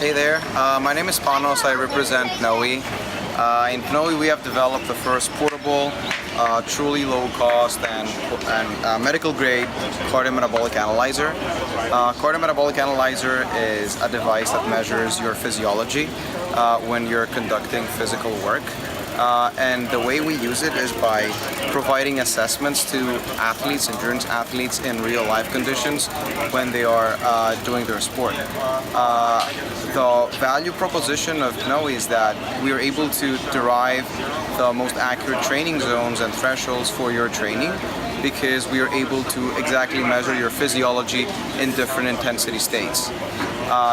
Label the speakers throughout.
Speaker 1: Hey there, my name is Panos. I represent PNOE. In PNOE we have developed the first portable, truly low cost and medical grade cardiometabolic analyzer. Cardiometabolic analyzer is a device that measures your physiology when you're conducting physical work. And the way we use it is by providing assessments to athletes, endurance athletes in real life conditions when they are doing their sport. The value proposition of PNOE is that we are able to derive the most accurate training zones and thresholds for your training, because we are able to exactly measure your physiology in different intensity states.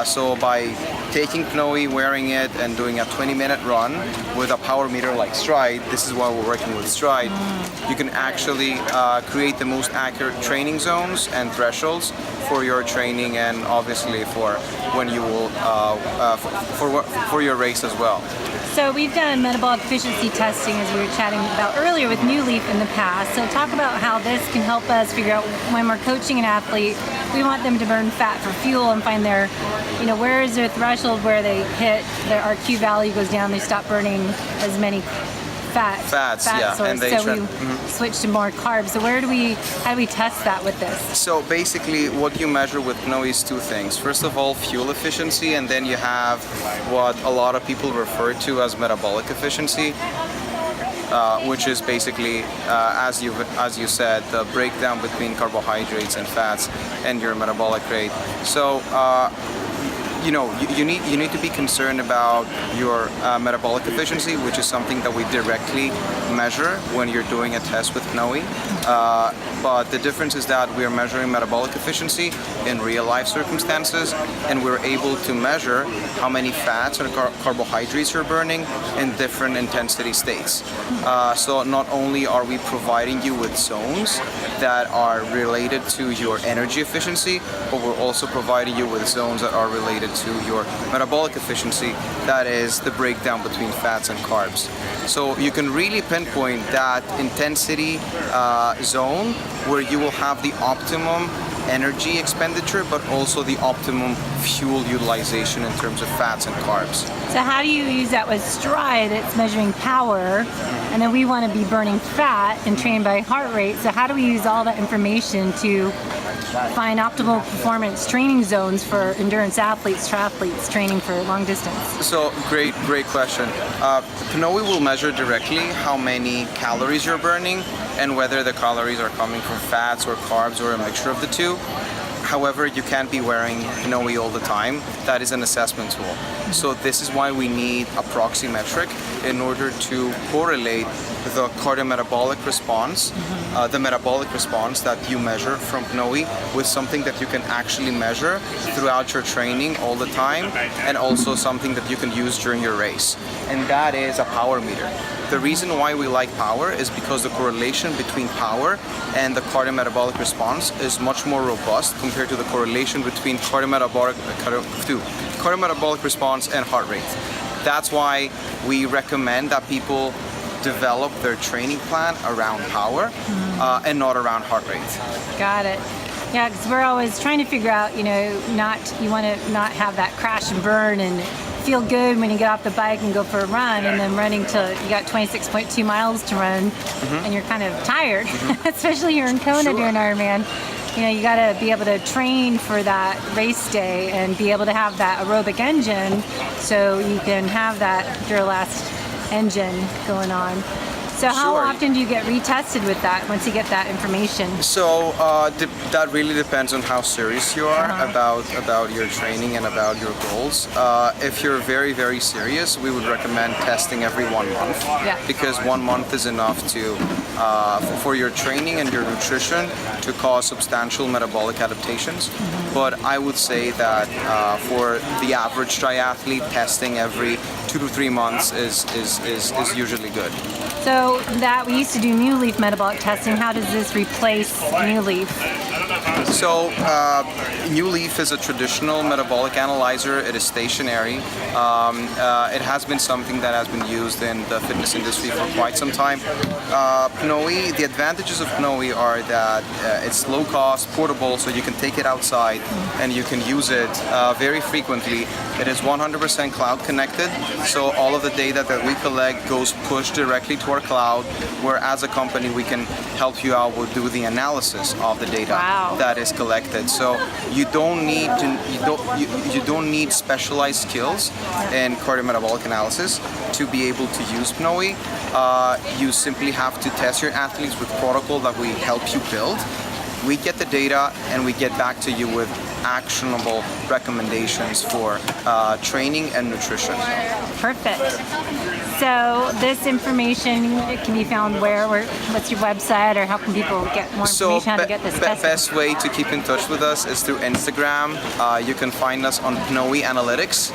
Speaker 1: So by taking PNOE, wearing it, and doing a 20-minute run with a power meter like Stride, this is why we're working with Stride, you can actually create the most accurate training zones and thresholds for your training, and obviously for when you will for your race as well.
Speaker 2: So we've done metabolic efficiency testing, as we were chatting about earlier, with New Leaf in the past. So talk about how this can help us figure out when we're coaching an athlete, we want them to burn fat for fuel and find their, where is their threshold where they hit, their RQ value goes down, they stop burning as many fat
Speaker 1: yeah,
Speaker 2: source.
Speaker 1: and they
Speaker 2: so we switch to more carbs. So how do we test that with this?
Speaker 1: So basically what you measure with PNOE is two things. First of all, fuel efficiency, and then you have what a lot of people refer to as metabolic efficiency, which is basically, as you said, the breakdown between carbohydrates and fats and your metabolic rate. So you need to be concerned about your metabolic efficiency, which is something that we directly measure when you're doing a test with PNOE. But the difference is that we are measuring metabolic efficiency in real life circumstances, and we're able to measure how many fats and carbohydrates you're burning in different intensity states. So not only are we providing you with zones that are related to your energy efficiency, but we're also providing you with zones that are related to your metabolic efficiency, that is the breakdown between fats and carbs. So you can really pinpoint that intensity zone where you will have the optimum energy expenditure, but also the optimum fuel utilization in terms of fats and carbs.
Speaker 2: So how do you use that with Stride? It's measuring power, and then we want to be burning fat and train by heart rate. So how do we use all that information to find optimal performance training zones for endurance athletes, triathletes training for long distance?
Speaker 1: So great question. PNOE will measure directly how many calories you're burning and whether the calories are coming from fats or carbs or a mixture of the two. However, you can't be wearing PNOE all the time. That is an assessment tool. So this is why we need a proxy metric in order to correlate the cardiometabolic response, the metabolic response that you measure from PNOE, with something that you can actually measure throughout your training all the time, and also something that you can use during your race. And that is a power meter. The reason why we like power is because the correlation between power and the cardiometabolic response is much more robust compared to the correlation between cardiometabolic response and heart rate. That's why we recommend that people develop their training plan around power and not around heart rate.
Speaker 2: Got it. Yeah, because we're always trying to figure out, you want to not have that crash and burn and feel good when you get off the bike and go for a run, and then running till you got 26.2 miles to run, and you're kind of tired, especially here in Kona doing Ironman. You got to be able to train for that race day and be able to have that aerobic engine, so you can have that Duralast engine going on. So how often do you get retested with that once you get that information?
Speaker 1: So that really depends on how serious you are about your training and about your goals. If you're very, very serious, we would recommend testing every 1 month, because 1 month is enough to for your training and your nutrition to cause substantial metabolic adaptations. But I would say that for the average triathlete, testing every 2 to 3 months is usually good.
Speaker 2: So that we used to do New Leaf metabolic testing. How does this replace New Leaf?
Speaker 1: So, New Leaf is a traditional metabolic analyzer. It is stationary. It has been something that has been used in the fitness industry for quite some time. PNOE, the advantages of PNOE are that it's low cost, portable, so you can take it outside and you can use it very frequently. It is 100% cloud connected, so all of the data that we collect goes pushed directly to our cloud, where as a company we can help you out with do the analysis of the data that is collected. So you don't need specialized skills in cardiometabolic analysis to be able to use PNOE. You simply have to test your athletes with protocol that we help you build. We get the data and we get back to you with actionable recommendations for training and nutrition.
Speaker 2: Perfect. So this information can be found where? What's your website, or how can people get more information, how to get this tested?
Speaker 1: Best way to keep in touch with us is through Instagram. You can find us on PNOE Analytics,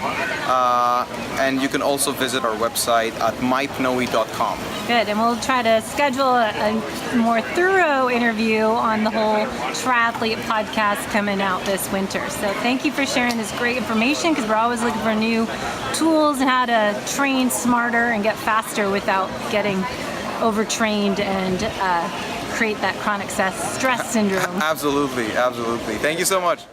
Speaker 1: and you can also visit our website at mypnoe.com.
Speaker 2: Good, and we'll try to schedule a more thorough interview on the whole triathlete podcast coming out this winter. So thank you for sharing this great information, because we're always looking for new tools and how to train smarter and get faster without getting overtrained and create that chronic stress syndrome.
Speaker 1: Absolutely. Thank you so much.